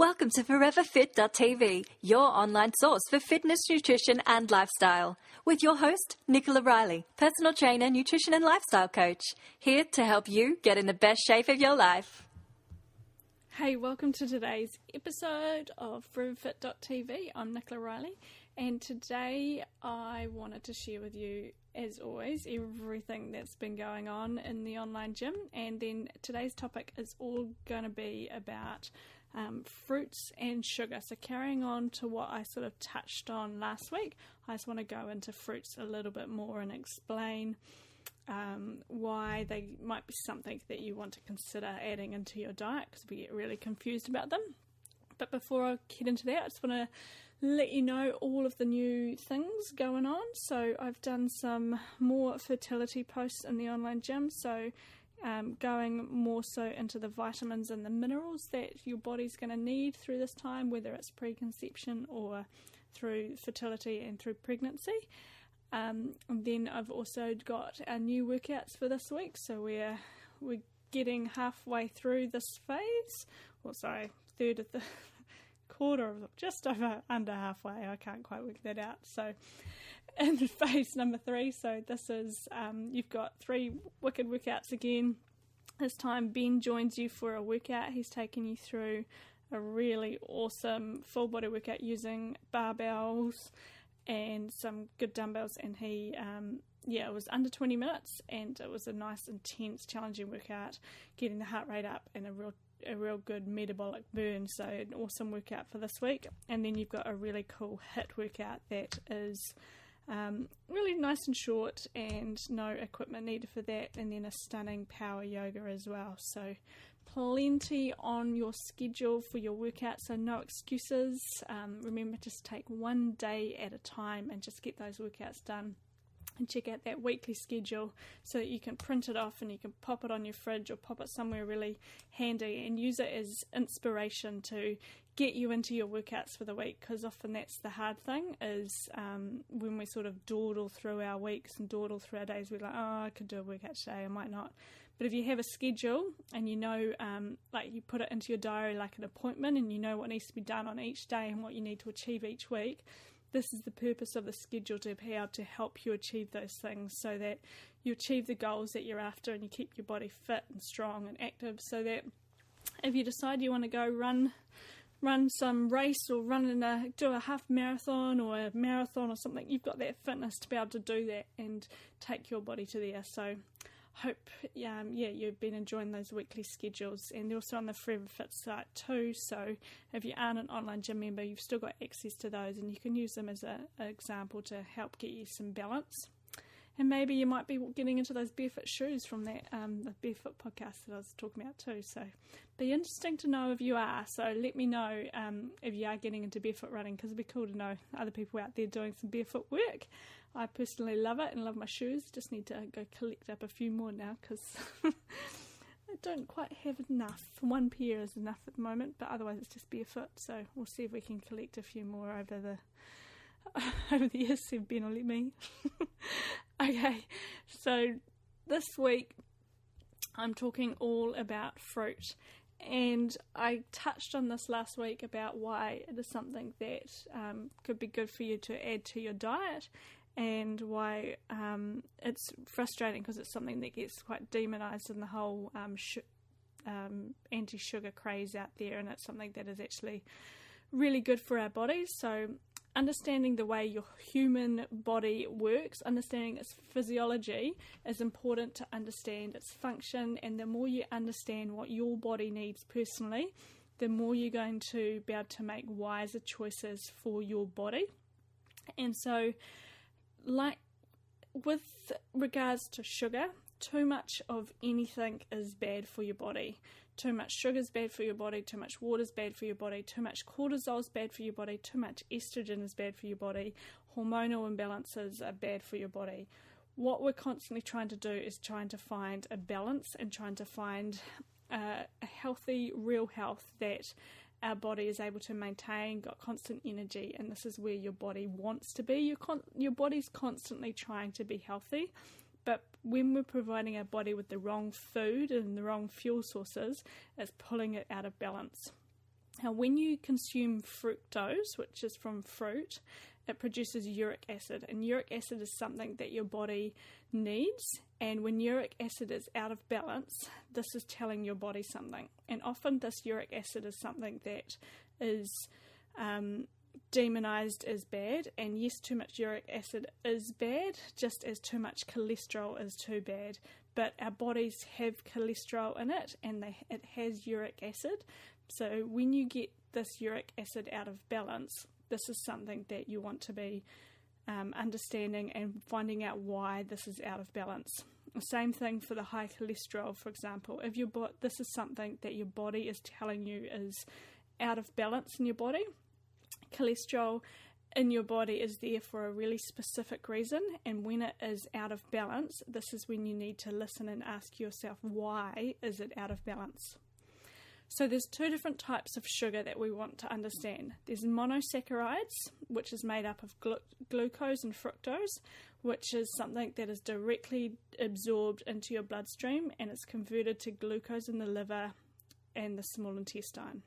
Welcome to ForeverFit.tv, your online source for fitness, nutrition and lifestyle. With your host, Nicola Riley, personal trainer, nutrition and lifestyle coach, here to help you get in the best shape of your life. Hey, welcome to today's episode of ForeverFit.tv. I'm Nicola Riley, and today I wanted to share with you, as always, everything that's been going on in the online gym. And then today's topic is all going to be about fruits and sugar. So carrying on to what I sort of touched on last week, I just want to go into fruits a little bit more and explain why they might be something that you want to consider adding into your diet, because we get really confused about them. But before I get into that, I just want to let you know all of the new things going on. So I've done some more fertility posts in the online gym, so going more so into the vitamins and the minerals that your body's going to need through this time, whether it's preconception or through fertility and through pregnancy. And then I've also got our new workouts for this week, so we're getting halfway through this phase, third of the quarter of just under halfway. I can't quite work that out. So in phase number 3, so this is you've got 3 wicked workouts again. This time Ben joins you for a workout. He's taking you through a really awesome full body workout using barbells and some good dumbbells, and he it was under 20 minutes, and it was a nice, intense, challenging workout, getting the heart rate up and a real good metabolic burn. So an awesome workout for this week. And then you've got a really cool HIIT workout that is really nice and short and no equipment needed for that, and then a stunning power yoga as well. So plenty on your schedule for your workout, so no excuses. Remember, just take one day at a time and just get those workouts done. And check out that weekly schedule so that you can print it off and you can pop it on your fridge or pop it somewhere really handy and use it as inspiration to get you into your workouts for the week, because often that's the hard thing is when we sort of dawdle through our weeks and dawdle through our days, we're like, oh, I could do a workout today, I might not. But if you have a schedule and you know, like you put it into your diary like an appointment, and you know what needs to be done on each day and what you need to achieve each week, this is the purpose of the schedule, to be able to help you achieve those things so that you achieve the goals that you're after and you keep your body fit and strong and active, so that if you decide you want to go run some race or do a half marathon or a marathon or something, you've got that fitness to be able to do that and take your body to there. So hope you've been enjoying those weekly schedules, and they're also on the Forever Fit site too, so if you aren't an online gym member, you've still got access to those, and you can use them as an example to help get you some balance. And maybe you might be getting into those barefoot shoes from that the barefoot podcast that I was talking about too, so be interesting to know if you are. So let me know if you are getting into barefoot running, because it'd be cool to know other people out there doing some barefoot work. I personally love it and love my shoes. Just need to go collect up a few more now, because I don't quite have enough. One pair is enough at the moment, but otherwise it's just barefoot. So we'll see if we can collect a few more over the years. See if Ben will let me. Okay, so this week I'm talking all about fruit. And I touched on this last week about why it is something that could be good for you to add to your diet, and why it's frustrating because it's something that gets quite demonized in the whole anti-sugar craze out there, and it's something that is actually really good for our bodies. So understanding the way your human body works, understanding its physiology, is important to understand its function, and the more you understand what your body needs personally, the more you're going to be able to make wiser choices for your body. And so, like with regards to sugar, too much of anything is bad for your body. Too much sugar is bad for your body, too much water is bad for your body, too much cortisol is bad for your body, too much estrogen is bad for your body, hormonal imbalances are bad for your body. What we're constantly trying to do is trying to find a balance and trying to find a healthy, real health that our body is able to maintain, got constant energy, and this is where your body wants to be. Your body's constantly trying to be healthy, but when we're providing our body with the wrong food and the wrong fuel sources, it's pulling it out of balance. Now, when you consume fructose, which is from fruit, it produces uric acid, and uric acid is something that your body needs, and when uric acid is out of balance, this is telling your body something, and often this uric acid is something that is demonized as bad, and yes, too much uric acid is bad, just as too much cholesterol is too bad, but our bodies have cholesterol in it, and it has uric acid. So when you get this uric acid out of balance, this is something that you want to be understanding and finding out why this is out of balance. The same thing for the high cholesterol, for example. If this is something that your body is telling you is out of balance in your body. Cholesterol in your body is there for a really specific reason, and when it is out of balance, this is when you need to listen and ask yourself, why is it out of balance? So there's two different types of sugar that we want to understand. There's monosaccharides, which is made up of glucose and fructose, which is something that is directly absorbed into your bloodstream and it's converted to glucose in the liver and the small intestine.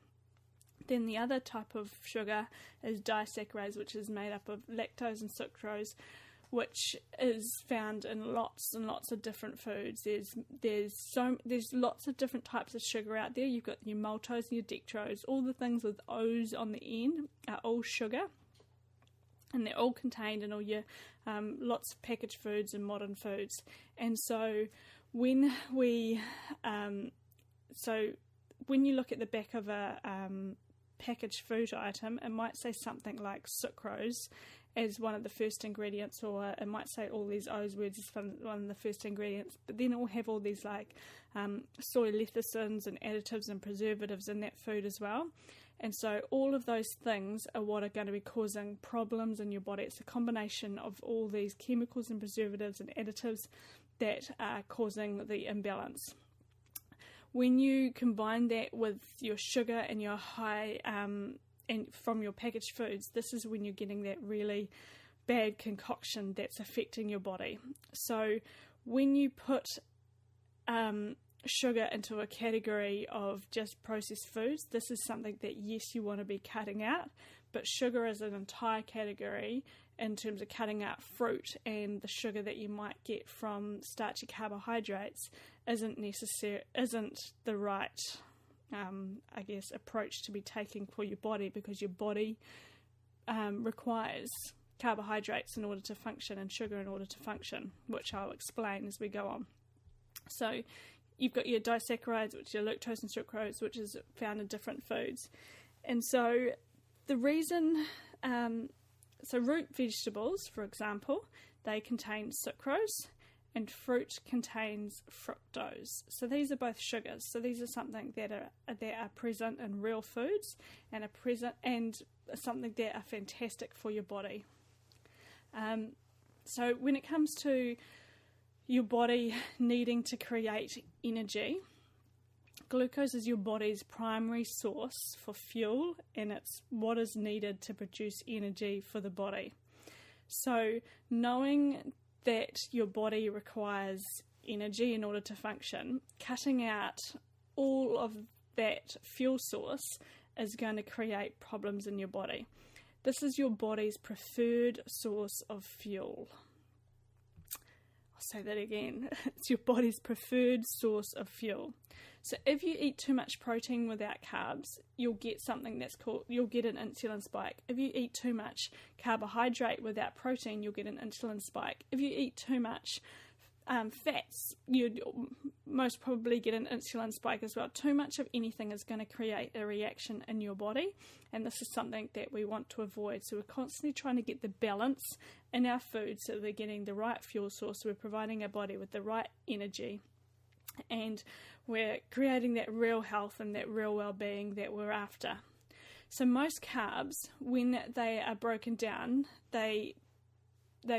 Then the other type of sugar is disaccharides, which is made up of lactose and sucrose, which is found in lots and lots of different foods. There's lots of different types of sugar out there. You've got your maltose and your dextrose. All the things with O's on the end are all sugar, and they're all contained in all your lots of packaged foods and modern foods. And so when you look at the back of a packaged food item, it might say something like sucrose as one of the first ingredients, or it might say all these O's words as one of the first ingredients, but then it will have all these like soy lecithins and additives and preservatives in that food as well. And so all of those things are what are going to be causing problems in your body. It's a combination of all these chemicals and preservatives and additives that are causing the imbalance. When you combine that with your sugar and your high and from your packaged foods, this is when you're getting that really bad concoction that's affecting your body. So when you put sugar into a category of just processed foods, this is something that, yes, you want to be cutting out, but sugar is an entire category in terms of cutting out fruit, and the sugar that you might get from starchy carbohydrates isn't the right approach to be taking for your body, because your body requires carbohydrates in order to function and sugar in order to function, which I'll explain as we go on. So you've got your disaccharides, which are lactose and sucrose, which is found in different foods. And so the reason, so root vegetables, for example, they contain sucrose, and fruit contains fructose. So these are both sugars. So these are something that are present in real foods and something that are fantastic for your body. So when it comes to your body needing to create energy, glucose is your body's primary source for fuel, and it's what is needed to produce energy for the body. So knowing that your body requires energy in order to function, cutting out all of that fuel source is going to create problems in your body. This is your body's preferred source of fuel. I'll say that again. It's your body's preferred source of fuel. So if you eat too much protein without carbs, you'll get you'll get an insulin spike. If you eat too much carbohydrate without protein, you'll get an insulin spike. If you eat too much fats, you'd most probably get an insulin spike as well. Too much of anything is going to create a reaction in your body, and this is something that we want to avoid. So we're constantly trying to get the balance in our food so that we're getting the right fuel source, so we're providing our body with the right energy, and we're creating that real health and that real well-being that we're after. So most carbs, when they are broken down, they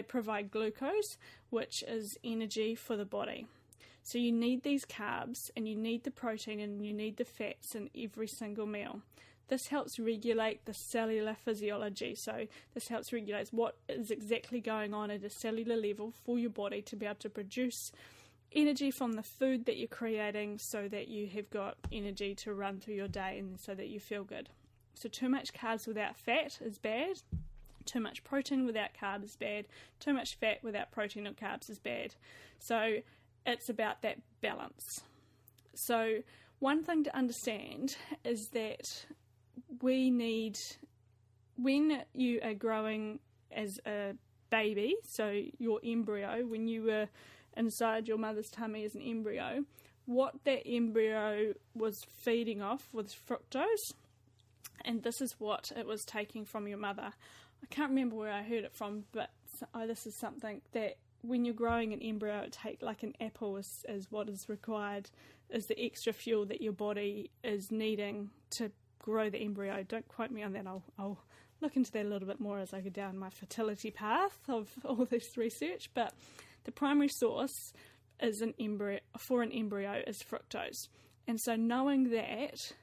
provide glucose, which is energy for the body. So you need these carbs, and you need the protein, and you need the fats in every single meal. This helps regulate the cellular physiology. So this helps regulate what is exactly going on at a cellular level for your body to be able to produce energy from the food that you're creating so that you have got energy to run through your day and so that you feel good. So too much carbs without fat is bad. Too much protein without carbs is bad. Too much fat without protein or carbs is bad. So it's about that balance. So one thing to understand is that we need, when you are growing as a baby, so your embryo, when you were inside your mother's tummy as an embryo, what that embryo was feeding off was fructose, and this is what it was taking from your mother. I can't remember where I heard it from, but this is something that when you're growing an embryo, it take like an apple is what is required, is the extra fuel that your body is needing to grow the embryo. Don't quote me on that. I'll look into that a little bit more as I go down my fertility path of all this research. But the primary source is an embryo is fructose. And so knowing that,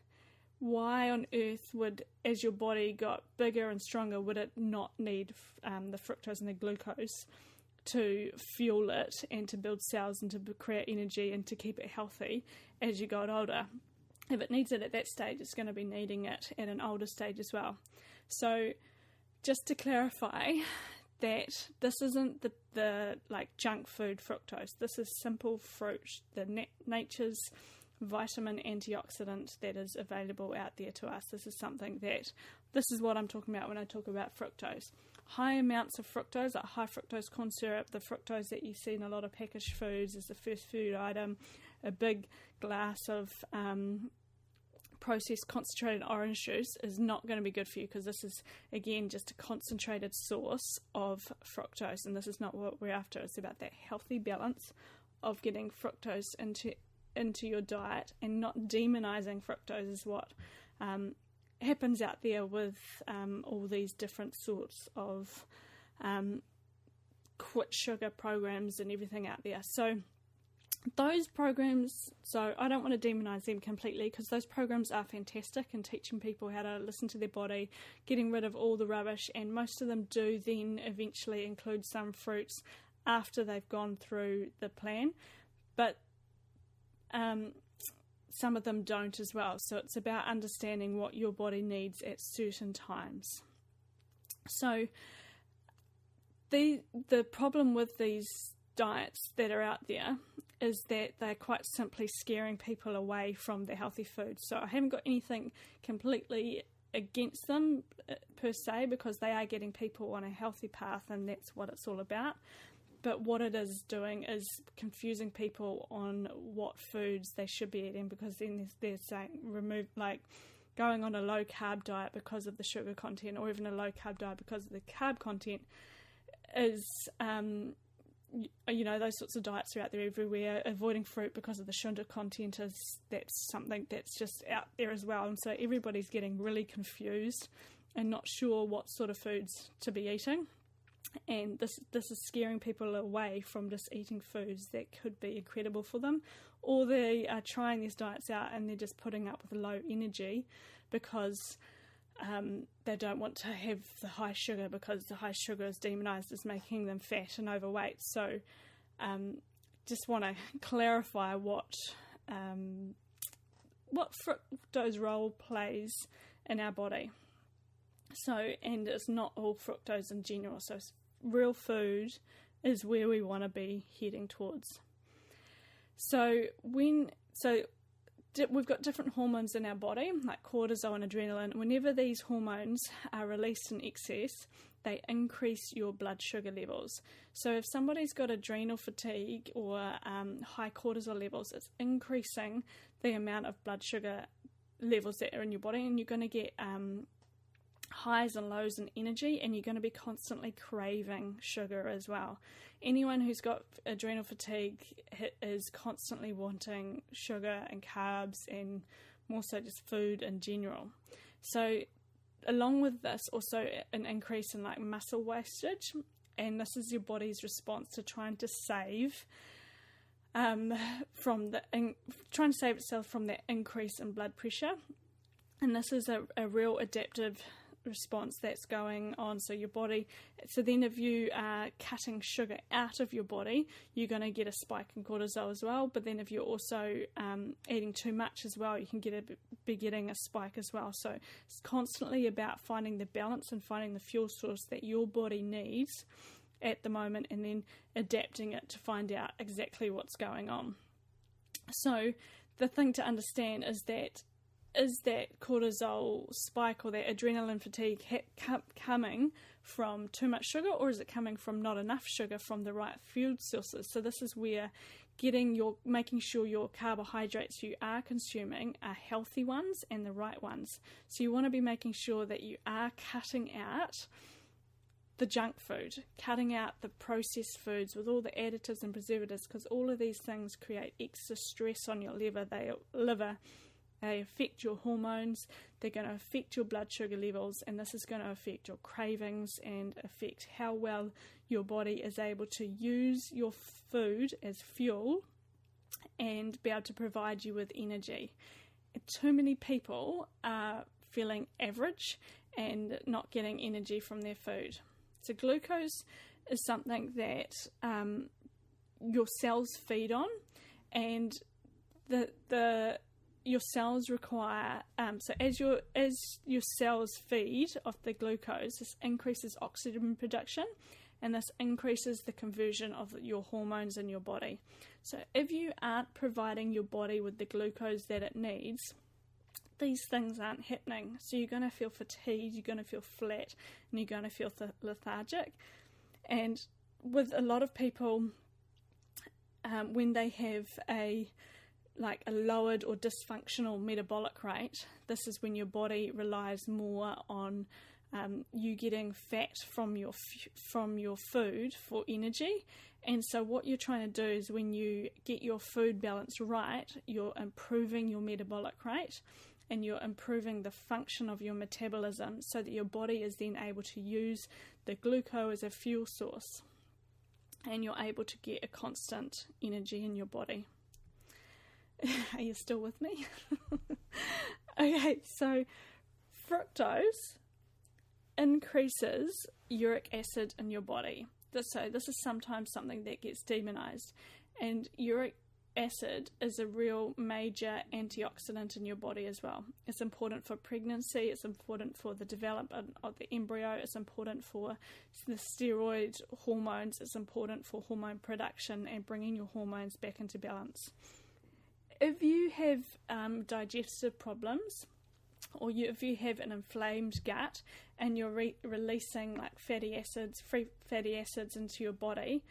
why on earth would, as your body got bigger and stronger, would it not need the fructose and the glucose to fuel it and to build cells and to create energy and to keep it healthy as you got older? If it needs it at that stage, it's going to be needing it at an older stage as well. So just to clarify that this isn't the like junk food fructose. This is simple fruit, the nature's vitamin antioxidant that is available out there to us. This is what I'm talking about when I talk about fructose. High amounts of fructose, like high fructose corn syrup, the fructose that you see in a lot of packaged foods is the first food item, a big glass of processed concentrated orange juice is not going to be good for you, because this is, again, just a concentrated source of fructose, and this is not what we're after. It's about that healthy balance of getting fructose into your diet and not demonizing fructose is what happens out there with all these different sorts of quit sugar programs and everything out there. So those programs, so I don't want to demonize them completely, because those programs are fantastic in teaching people how to listen to their body, getting rid of all the rubbish, and most of them do then eventually include some fruits after they've gone through the plan, but some of them don't as well. So it's about understanding what your body needs at certain times. So the problem with these diets that are out there is that they're quite simply scaring people away from the healthy food. So I haven't got anything completely against them per se, because they are getting people on a healthy path, and that's what it's all about. But what it is doing is confusing people on what foods they should be eating, because then they're saying going on a low carb diet because of the sugar content, or even a low carb diet because of the carb content is, those sorts of diets are out there everywhere. Avoiding fruit because of the sugar content that's something that's just out there as well. And so everybody's getting really confused and not sure what sort of foods to be eating. And this is scaring people away from just eating foods that could be incredible for them, or they are trying these diets out and they're just putting up with low energy because they don't want to have the high sugar, because the high sugar is demonized as making them fat and overweight. So just want to clarify what fructose role plays in our body. So, and it's not all fructose in general. So real food is where we want to be heading towards. So we've got different hormones in our body, like cortisol and adrenaline. Whenever these hormones are released in excess, they increase your blood sugar levels. So if somebody's got adrenal fatigue or high cortisol levels, it's increasing the amount of blood sugar levels that are in your body, and you're going to get highs and lows in energy, and you're going to be constantly craving sugar as well. Anyone who's got adrenal fatigue is constantly wanting sugar and carbs, and more so just food in general. So along with this, also an increase in like muscle wastage, and this is your body's response to trying to save itself from that increase in blood pressure. And this is a real adaptive response that's going on. So then if you are cutting sugar out of your body, you're going to get a spike in cortisol as well. But then if you're also eating too much as well, you can be getting a spike as well. So it's constantly about finding the balance and finding the fuel source that your body needs at the moment, and then adapting it to find out exactly what's going on. So the thing to understand is that cortisol spike or that adrenaline fatigue coming from too much sugar, or is it coming from not enough sugar from the right fuel sources? So this is where making sure your carbohydrates you are consuming are healthy ones and the right ones. So you want to be making sure that you are cutting out the junk food, cutting out the processed foods with all the additives and preservatives, because all of these things create extra stress on your liver. They affect your hormones, they're going to affect your blood sugar levels, and this is going to affect your cravings and affect how well your body is able to use your food as fuel and be able to provide you with energy. Too many people are feeling average and not getting energy from their food. So glucose is something that your cells feed on, and your cells require, so as your cells feed off the glucose, this increases oxygen production, and this increases the conversion of your hormones in your body. So if you aren't providing your body with the glucose that it needs, these things aren't happening. So you're going to feel fatigued, you're going to feel flat, and you're going to feel lethargic. And with a lot of people, when they have a lowered or dysfunctional metabolic rate, this is when your body relies more on you getting fat from your food for energy. And so what you're trying to do is, when you get your food balance right, you're improving your metabolic rate and you're improving the function of your metabolism, so that your body is then able to use the glucose as a fuel source, and you're able to get a constant energy in your body. Are you still with me? Okay, so fructose increases uric acid in your body. So this is sometimes something that gets demonized, and uric acid is a real major antioxidant in your body as well. It's important for pregnancy, it's important for the development of the embryo, it's important for the steroid hormones, it's important for hormone production and bringing your hormones back into balance. If you have digestive problems, or if you have an inflamed gut and you're releasing free fatty acids into your body,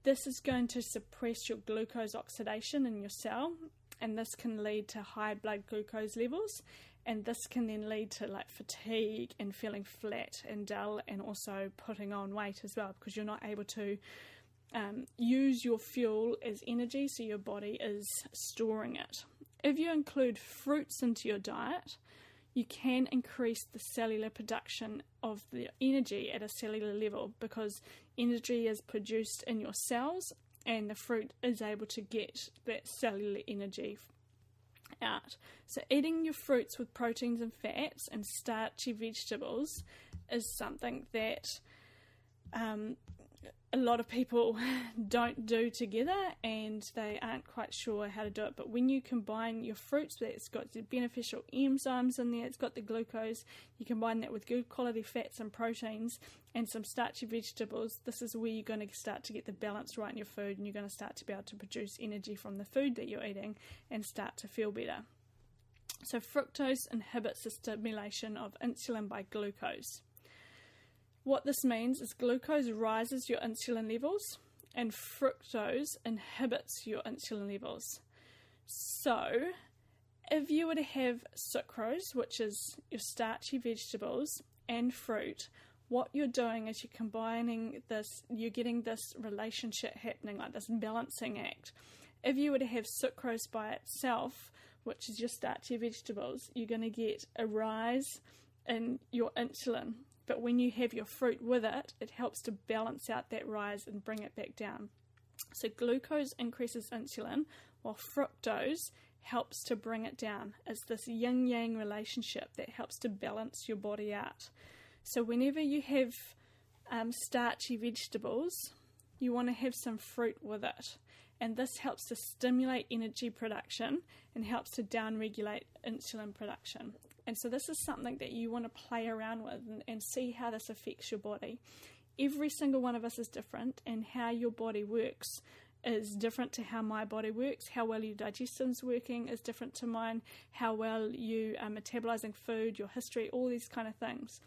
this is going to suppress your glucose oxidation in your cell, and this can lead to high blood glucose levels, and this can then lead to fatigue and feeling flat and dull, and also putting on weight as well, because you're not able to use your fuel as energy, so your body is storing it. If you include fruits into your diet, you can increase the cellular production of the energy at a cellular level, because energy is produced in your cells and the fruit is able to get that cellular energy out. So eating your fruits with proteins and fats and starchy vegetables is something that a lot of people don't do together, and they aren't quite sure how to do it. But when you combine your fruits, it's got the beneficial enzymes in there, it's got the glucose, you combine that with good quality fats and proteins and some starchy vegetables, this is where you're going to start to get the balance right in your food, and you're going to start to be able to produce energy from the food that you're eating and start to feel better. So fructose inhibits the stimulation of insulin by glucose. What this means is glucose rises your insulin levels and fructose inhibits your insulin levels. So if you were to have sucrose, which is your starchy vegetables, and fruit, what you're doing is you're combining this, you're getting this relationship happening, this balancing act. If you were to have sucrose by itself, which is your starchy vegetables, you're going to get a rise in your insulin. But when you have your fruit with it, it helps to balance out that rise and bring it back down. So glucose increases insulin, while fructose helps to bring it down. It's this yin-yang relationship that helps to balance your body out. So whenever you have starchy vegetables, you want to have some fruit with it. And this helps to stimulate energy production and helps to down-regulate insulin production. And so this is something that you want to play around with and see how this affects your body. Every single one of us is different, and how your body works is different to how my body works. How well your digestion's working is different to mine. How well you are metabolizing food, your history, all these kind of things.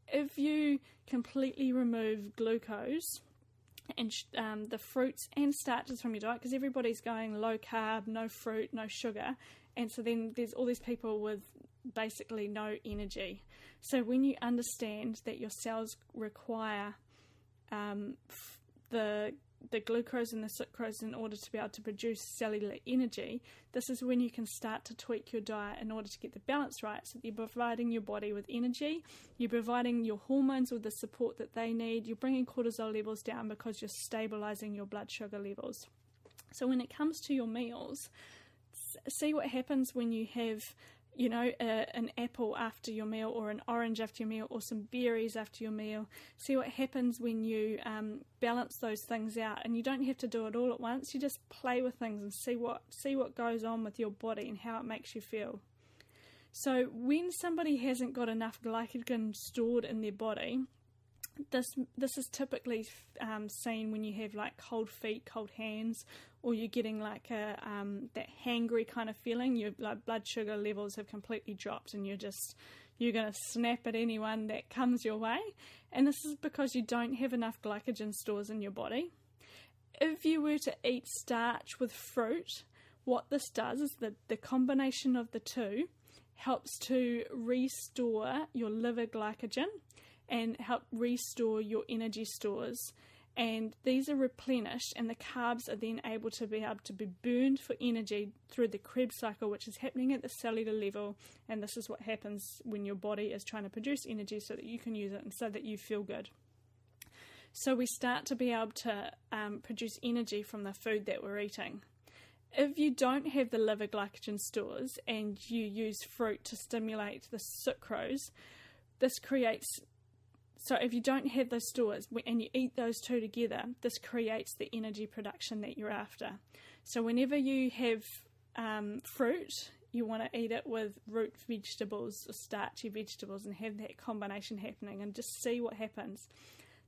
If you completely remove glucose and the fruits and starches from your diet, because everybody's going low carb, no fruit, no sugar, and so then there's all these people with basically no energy. So when you understand that your cells require the glucose and the sucrose in order to be able to produce cellular energy, this is when you can start to tweak your diet in order to get the balance right, so that you're providing your body with energy, you're providing your hormones with the support that they need, you're bringing cortisol levels down because you're stabilizing your blood sugar levels. So when it comes to your meals, see what happens when you have an apple after your meal, or an orange after your meal, or some berries after your meal. See what happens when you balance those things out. And you don't have to do it all at once. You just play with things and see what goes on with your body and how it makes you feel. So when somebody hasn't got enough glycogen stored in their body, this is typically seen when you have like cold feet, cold hands, or you're getting like that hangry kind of feeling. Your blood sugar levels have completely dropped, and you're going to snap at anyone that comes your way. And this is because you don't have enough glycogen stores in your body. If you were to eat starch with fruit, what this does is the combination of the two helps to restore your liver glycogen and help restore your energy stores, and these are replenished, and the carbs are then able to be burned for energy through the Krebs cycle, which is happening at the cellular level. And this is what happens when your body is trying to produce energy so that you can use it and so that you feel good. So we start to be able to produce energy from the food that we're eating. If you don't have the liver glycogen stores and you use fruit to stimulate the sucrose, so if you don't have those stores and you eat those two together, this creates the energy production that you're after. So whenever you have fruit, you want to eat it with root vegetables or starchy vegetables and have that combination happening, and just see what happens.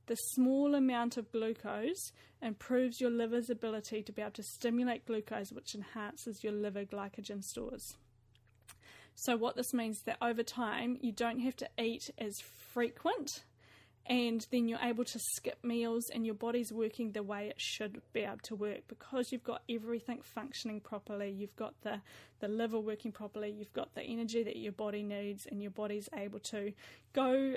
The small amount of glucose improves your liver's ability to be able to stimulate glucose, which enhances your liver glycogen stores. So what this means is that over time, you don't have to eat as frequent, and then you're able to skip meals, and your body's working the way it should be able to work, because you've got everything functioning properly. You've got the liver working properly, you've got the energy that your body needs, and your body's able to go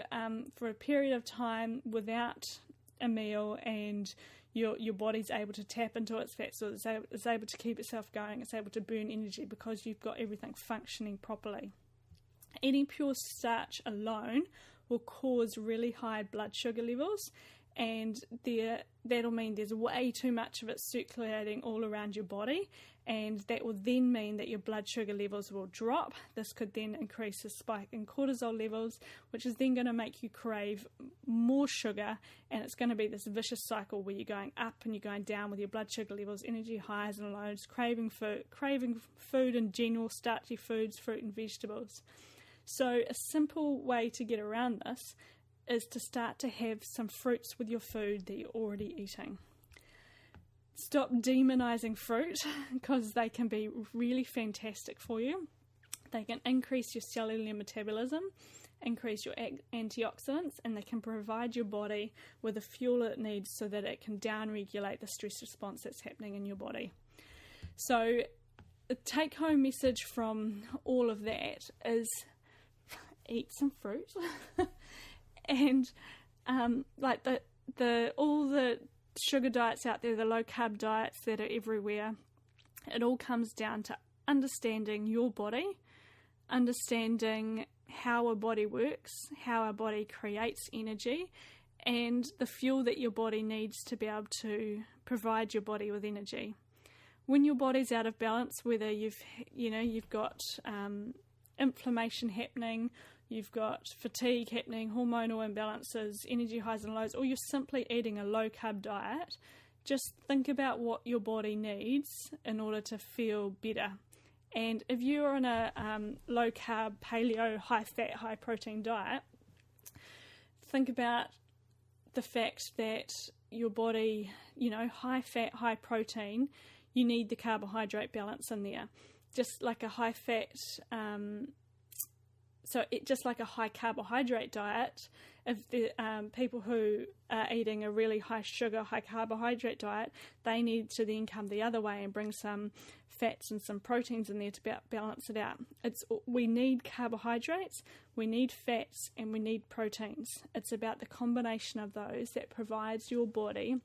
for a period of time without a meal, and your body's able to tap into its fat, so it's able to keep itself going, it's able to burn energy because you've got everything functioning properly. Eating pure starch alone will cause really high blood sugar levels, and that'll mean there's way too much of it circulating all around your body, and that will then mean that your blood sugar levels will drop. This could then increase the spike in cortisol levels, which is then going to make you crave more sugar, and it's going to be this vicious cycle where you're going up and you're going down with your blood sugar levels, energy highs and lows, craving food in general, starchy foods, fruit and vegetables. So a simple way to get around this is to start to have some fruits with your food that you're already eating. Stop demonizing fruit, because they can be really fantastic for you. They can increase your cellular metabolism, increase your antioxidants, and they can provide your body with the fuel it needs so that it can down-regulate the stress response that's happening in your body. So the take-home message from all of that is eat some fruit, and all the sugar diets out there, the low carb diets that are everywhere, it all comes down to understanding your body, understanding how our body works, how our body creates energy, and the fuel that your body needs to be able to provide your body with energy. when your body's out of balance, whether you've got inflammation happening, you've got fatigue happening, hormonal imbalances, energy highs and lows, or you're simply eating a low-carb diet, just think about what your body needs in order to feel better. And if you're on a low-carb, paleo, high-fat, high-protein diet, think about the fact that your body, high-fat, high-protein, you need the carbohydrate balance in there. Just like a high-fat... just like a high carbohydrate diet, if the people who are eating a really high sugar, high carbohydrate diet, they need to then come the other way and bring some fats and some proteins in there to balance it out. We need carbohydrates, we need fats, and we need proteins. It's about the combination of those that provides your body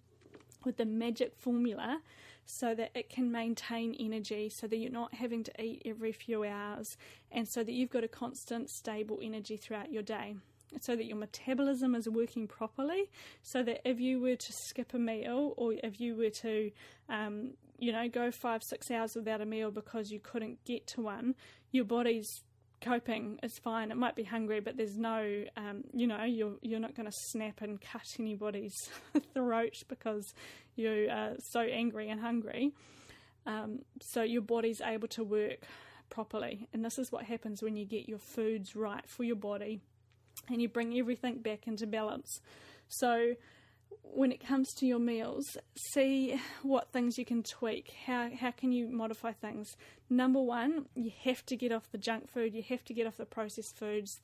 with the magic formula so that it can maintain energy, so that you're not having to eat every few hours, and so that you've got a constant, stable energy throughout your day, so that your metabolism is working properly, so that if you were to skip a meal, or if you were to, go 5-6 hours without a meal because you couldn't get to one, your body's coping is fine. It might be hungry, but there's no, you're not going to snap and cut anybody's throat because you are so angry and hungry. So your body's able to work properly. And this is what happens when you get your foods right for your body and you bring everything back into balance. So when it comes to your meals, see what things you can tweak. How can you modify things? Number one, you have to get off the junk food. You have to get off the processed foods,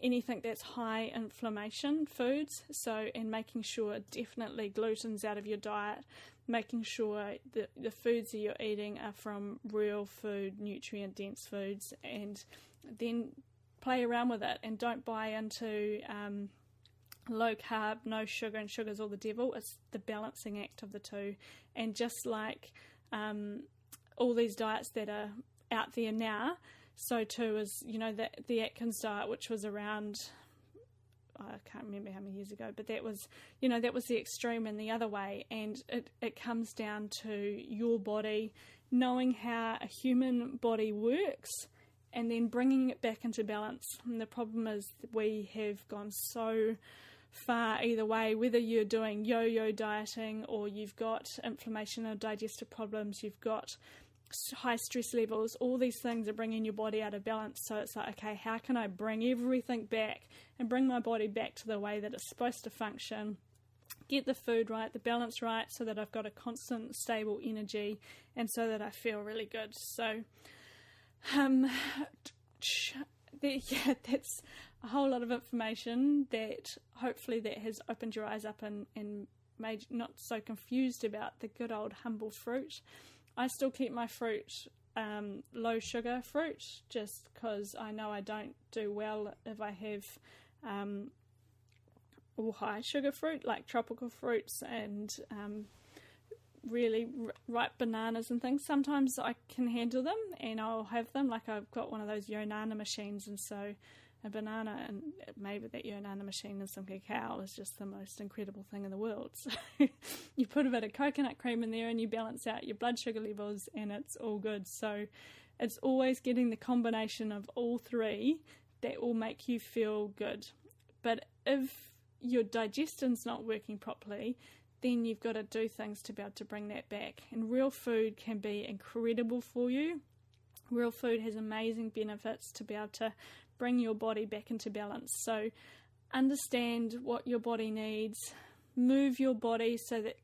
anything that's high inflammation foods. And making sure definitely gluten's out of your diet. Making sure that the foods that you're eating are from real food, nutrient-dense foods, and then play around with it and don't buy into low carb, no sugar, and sugar's all the devil. It's the balancing act of the two. And just like all these diets that are out there now, so too is, the Atkins diet, which was around, I can't remember how many years ago, but that was the extreme in the other way. And it comes down to your body knowing how a human body works and then bringing it back into balance. And the problem is that we have gone so far either way, whether you're doing yo-yo dieting or you've got inflammation or digestive problems, you've got high stress levels, all these things are bringing your body out of balance. So it's like, okay, how can I bring everything back and bring my body back to the way that it's supposed to function, get the food right, the balance right, so that I've got a constant, stable energy and so that I feel really good. So that's a whole lot of information that hopefully that has opened your eyes up and made you not so confused about the good old humble fruit. I still keep my fruit low sugar fruit just because I know I don't do well if I have all high sugar fruit like tropical fruits and really ripe bananas and things. Sometimes I can handle them and I'll have them, like I've got one of those Yonana machines, and so a banana, and maybe that Yonana machine and some cacao is just the most incredible thing in the world. So you put a bit of coconut cream in there and you balance out your blood sugar levels and it's all good. So it's always getting the combination of all three that will make you feel good. But if your digestion's not working properly, then you've got to do things to be able to bring that back. And real food can be incredible for you. Real food has amazing benefits to be able to bring your body back into balance. So understand what your body needs, move your body so that,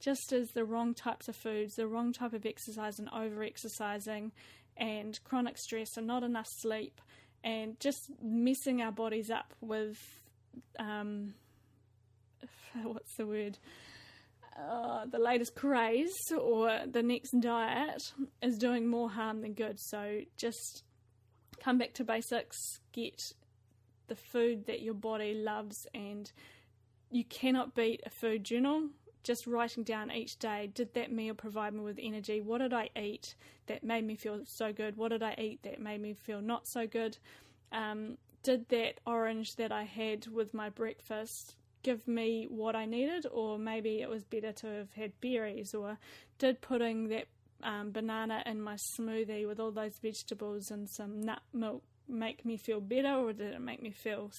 just as the wrong types of foods, the wrong type of exercise and over-exercising and chronic stress and not enough sleep and just messing our bodies up with what's the word? The latest craze or the next diet is doing more harm than good. So just come back to basics, get the food that your body loves, and you cannot beat a food journal. Just writing down each day, did that meal provide me with energy? What did I eat that made me feel so good? What did I eat that made me feel not so good? Did that orange that I had with my breakfast give me what I needed, or maybe it was better to have had berries, or did putting that banana in my smoothie with all those vegetables and some nut milk make me feel better, or did it make me feel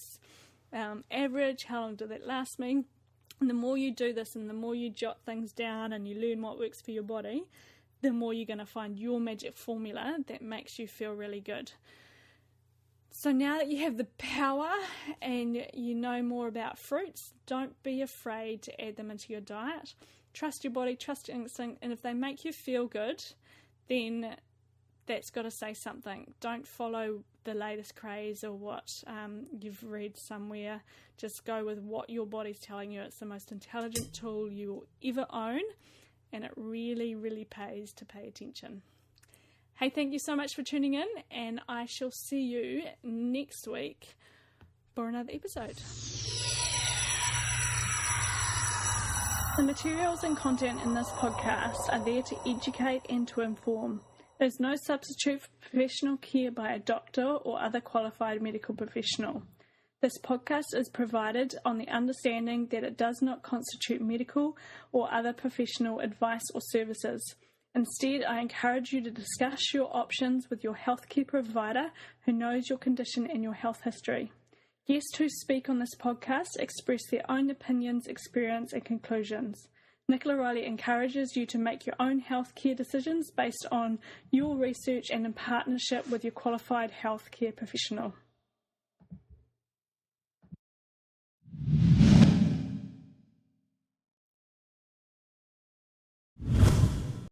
average? How long did that last me? And the more you do this and the more you jot things down and you learn what works for your body, the more you're going to find your magic formula that makes you feel really good. So now that you have the power and you know more about fruits, don't be afraid to add them into your diet. Trust your body, trust your instinct, and if they make you feel good, then that's got to say something. Don't follow the latest craze or what you've read somewhere. Just go with what your body's telling you. It's the most intelligent tool you will ever own, and it really, really pays to pay attention. Hey, thank you so much for tuning in, and I shall see you next week for another episode. The materials and content in this podcast are there to educate and to inform. There's no substitute for professional care by a doctor or other qualified medical professional. This podcast is provided on the understanding that it does not constitute medical or other professional advice or services. Instead, I encourage you to discuss your options with your healthcare provider who knows your condition and your health history. Guests who speak on this podcast express their own opinions, experience, and conclusions. Nicola Riley encourages you to make your own healthcare decisions based on your research and in partnership with your qualified healthcare professional.